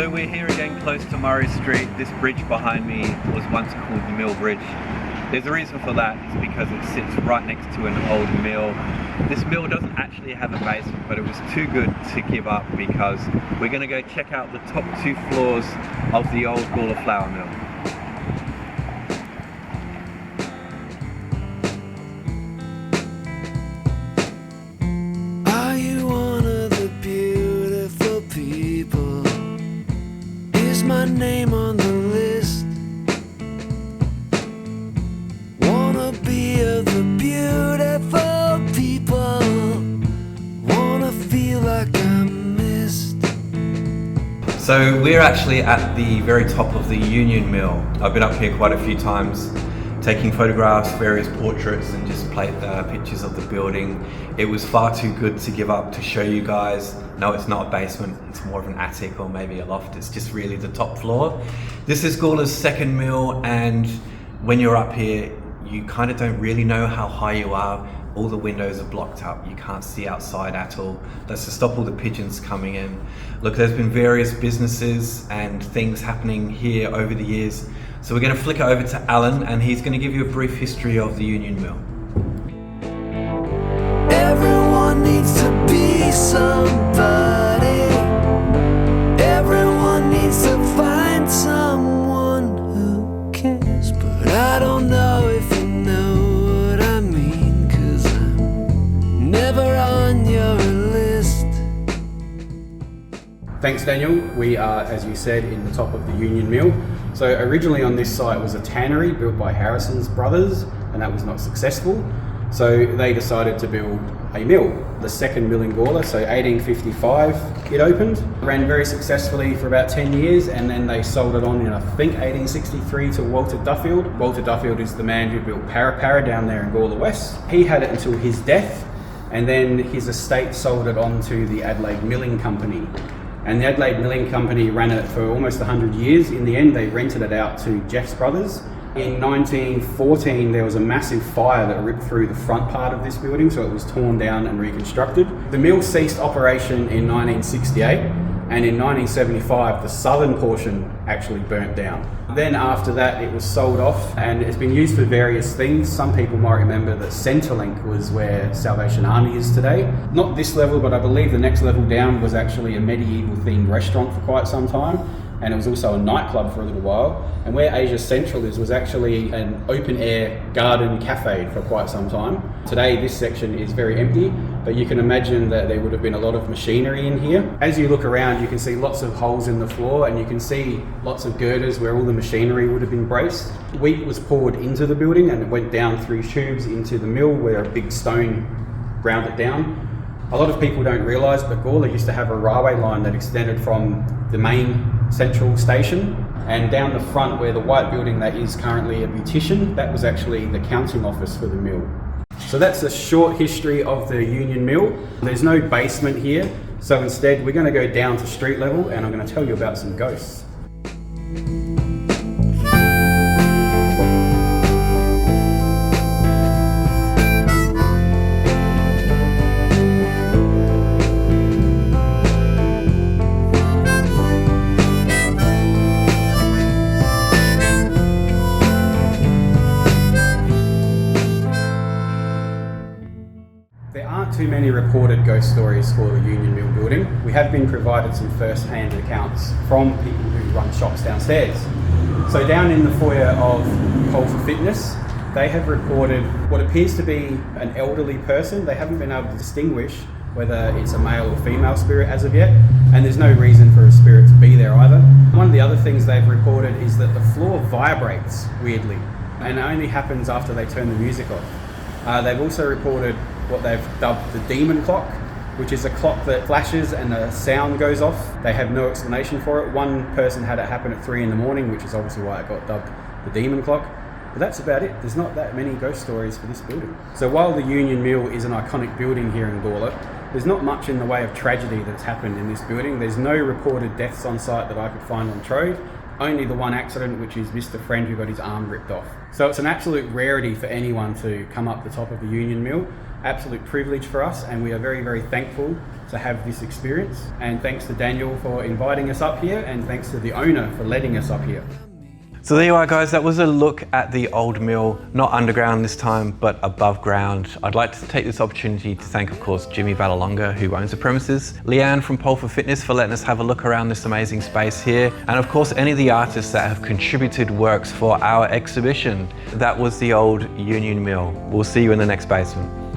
So we're here again close to Murray Street. This bridge behind me was once called the Mill Bridge. There's a reason for that. It's because it sits right next to an old mill. This mill doesn't actually have a basement, but it was too good to give up because we're going to go check out the top 2 floors of the old Gawler flour mill. Are you one of the beautiful people? Is my name on the list? Wanna be of the beautiful people, wanna feel like I'm missed. So we're actually at the very top of the Union Mill. I've been up here quite a few times, taking photographs, various portraits, and just pictures of the building. It was far too good to give up to show you guys. No, it's not a basement, it's more of an attic or maybe a loft. It's just really the top floor. This is Gawler's second mill, and when you're up here, you kind of don't really know how high you are. All the windows are blocked up. You can't see outside at all. That's to stop all the pigeons coming in. Look, there's been various businesses and things happening here over the years. So we're going to flick it over to Alan, and he's going to give you a brief history of the Union Mill. Everyone needs to be somebody. Everyone needs to find someone who cares. But I don't know if you know what I mean, 'cause I'm never on your list. Thanks, Daniel. We are, as you said, in the top of the Union Mill. So originally on this site was a tannery built by Harrison's brothers, and that was not successful. So they decided to build a mill, the second mill in Gawler. So 1855 it opened, ran very successfully for about 10 years, and then they sold it on in, I think, 1863 to Walter Duffield. Walter Duffield is the man who built Para down there in Gawler West. He had it until his death, and then his estate sold it on to the Adelaide Milling Company. And the Adelaide Milling Company ran it for almost 100 years. In the end, they rented it out to Jeff's brothers. In 1914, there was a massive fire that ripped through the front part of this building, so it was torn down and reconstructed. The mill ceased operation in 1968, and in 1975, the southern portion actually burnt down. Then after that, it was sold off, and it's been used for various things. Some people might remember that Centrelink was where Salvation Army is today. Not this level, but I believe the next level down was actually a medieval themed restaurant for quite some time. And it was also a nightclub for a little while. And where Asia Central is was actually an open air garden cafe for quite some time. Today this section is very empty, but you can imagine that there would have been a lot of machinery in here. As you look around, you can see lots of holes in the floor, and you can see lots of girders where all the machinery would have been braced. Wheat was poured into the building, and it went down through tubes into the mill where a big stone ground it down. A lot of people don't realise, but Gawler used to have a railway line that extended from the main central station, and down the front where the white building that is currently a beautician, that was actually the counting office for the mill. So that's a short history of the Union Mill. There's no basement here, so instead we're going to go down to street level, and I'm going to tell you about some ghosts. There aren't too many reported ghost stories for the Union Mill building. We have been provided some first-hand accounts from people who run shops downstairs. So down in the foyer of Call for Fitness, they have reported what appears to be an elderly person. They haven't been able to distinguish whether it's a male or female spirit as of yet, and there's no reason for a spirit to be there either. One of the other things they've reported is that the floor vibrates weirdly, and it only happens after they turn the music off. They've also reported what they've dubbed the demon clock, which is a clock that flashes and the sound goes off. They have no explanation for it. One person had it happen at 3 a.m, which is obviously why it got dubbed the demon clock. But that's about it. There's not that many ghost stories for this building. So while the Union Mill is an iconic building here in Gawler, there's not much in the way of tragedy that's happened in this building. There's no reported deaths on site that I could find on Trove. Only the one accident, which is Mr. Friend, who got his arm ripped off. So it's an absolute rarity for anyone to come up the top of the Union Mill. absolute privilege for us, and we are very, very thankful to have this experience. And thanks to Daniel for inviting us up here, and thanks to the owner for letting us up here. So there you are, guys. That was a look at the old mill, not underground this time, but above ground. I'd like to take this opportunity to thank, of course, Jimmy Vallelonga, who owns the premises, Leanne from Pole for Fitness for letting us have a look around this amazing space here, and of course, any of the artists that have contributed works for our exhibition. That was the old Union Mill. We'll see you in the next basement.